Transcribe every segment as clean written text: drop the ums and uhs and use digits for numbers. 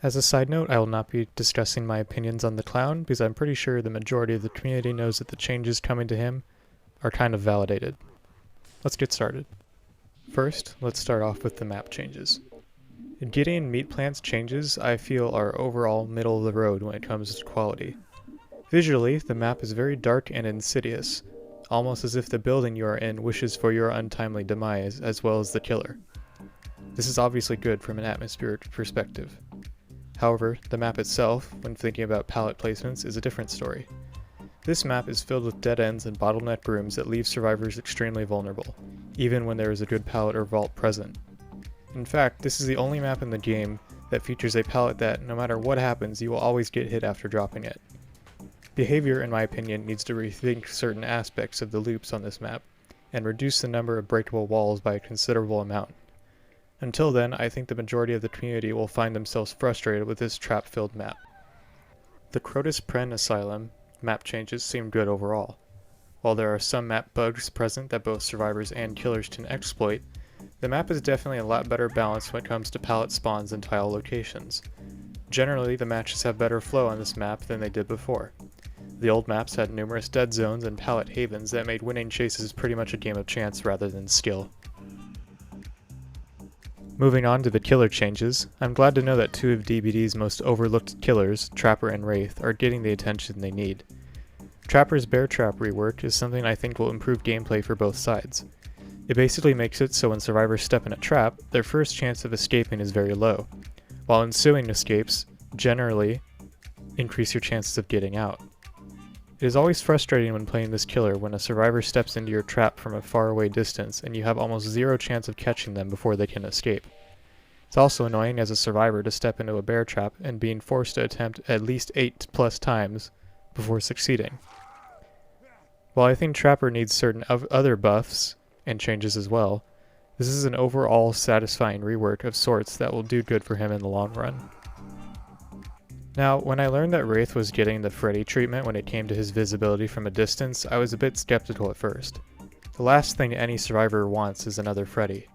As a side note, I will not be discussing my opinions on the clown because I'm pretty sure the majority of the community knows that the changes coming to him are kind of validated. Let's get started. First, let's start off with the map changes. Gideon meat plants changes I feel are overall middle of the road when it comes to quality. Visually, the map is very dark and insidious, almost as if the building you are in wishes for your untimely demise as well as the killer. This is obviously good from an atmospheric perspective. However, the map itself, when thinking about pallet placements, is a different story. This map is filled with dead ends and bottleneck rooms that leave survivors extremely vulnerable, even when there is a good pallet or vault present. In fact, this is the only map in the game that features a pallet that, no matter what happens, you will always get hit after dropping it. Behavior, in my opinion, needs to rethink certain aspects of the loops on this map, and reduce the number of breakable walls by a considerable amount. Until then, I think the majority of the community will find themselves frustrated with this trap-filled map. The Crotus Pren Asylum map changes seem good overall. While there are some map bugs present that both survivors and killers can exploit, the map is definitely a lot better balanced when it comes to pallet spawns and tile locations. Generally, the matches have better flow on this map than they did before. The old maps had numerous dead zones and pallet havens that made winning chases pretty much a game of chance rather than skill. Moving on to the killer changes, I'm glad to know that two of DBD's most overlooked killers, Trapper and Wraith, are getting the attention they need. Trapper's bear trap rework is something I think will improve gameplay for both sides. It basically makes it so when survivors step in a trap, their first chance of escaping is very low, while ensuing escapes generally increase your chances of getting out. It is always frustrating when playing this killer when a survivor steps into your trap from a faraway distance and you have almost zero chance of catching them before they can escape. It's also annoying as a survivor to step into a bear trap and being forced to attempt at least 8+ times before succeeding. While I think Trapper needs certain other buffs and changes as well, this is an overall satisfying rework of sorts that will do good for him in the long run. Now, when I learned that Wraith was getting the Freddy treatment when it came to his visibility from a distance, I was a bit skeptical at first. The last thing any survivor wants is another Freddy.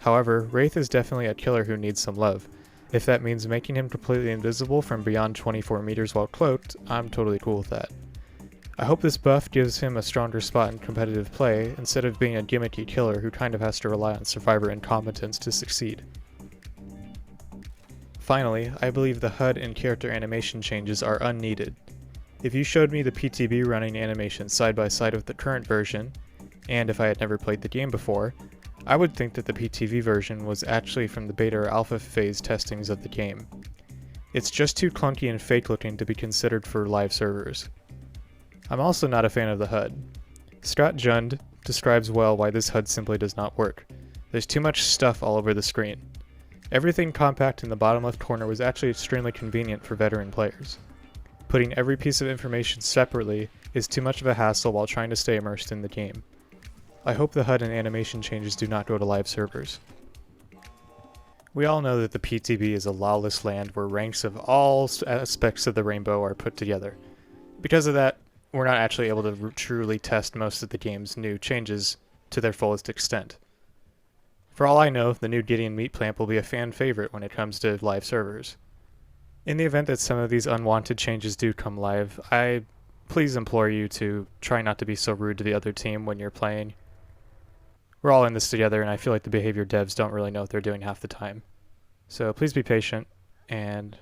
However, Wraith is definitely a killer who needs some love. If that means making him completely invisible from beyond 24 meters while cloaked, I'm totally cool with that. I hope this buff gives him a stronger spot in competitive play, instead of being a gimmicky killer who kind of has to rely on survivor incompetence to succeed. Finally, I believe the HUD and character animation changes are unneeded. If you showed me the PTB running animation side by side with the current version, and if I had never played the game before, I would think that the PTV version was actually from the beta or alpha phase testings of the game. It's just too clunky and fake looking to be considered for live servers. I'm also not a fan of the HUD. Scott Jund describes well why this HUD simply does not work. There's too much stuff all over the screen. Everything compact in the bottom left corner was actually extremely convenient for veteran players. Putting every piece of information separately is too much of a hassle while trying to stay immersed in the game. I hope the HUD and animation changes do not go to live servers. We all know that the PTB is a lawless land where ranks of all aspects of the rainbow are put together. Because of that, we're not actually able to truly test most of the game's new changes to their fullest extent. For all I know, the new Gideon meat plant will be a fan favorite when it comes to live servers. In the event that some of these unwanted changes do come live, I please implore you to try not to be so rude to the other team when you're playing. We're all in this together, and I feel like the behavior devs don't really know what they're doing half the time. So please be patient, and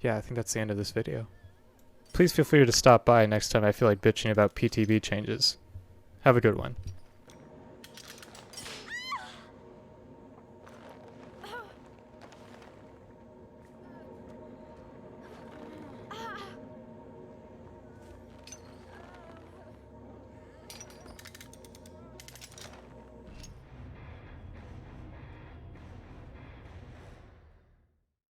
yeah, I think that's the end of this video. Please feel free to stop by next time I feel like bitching about PTB changes. Have a good one.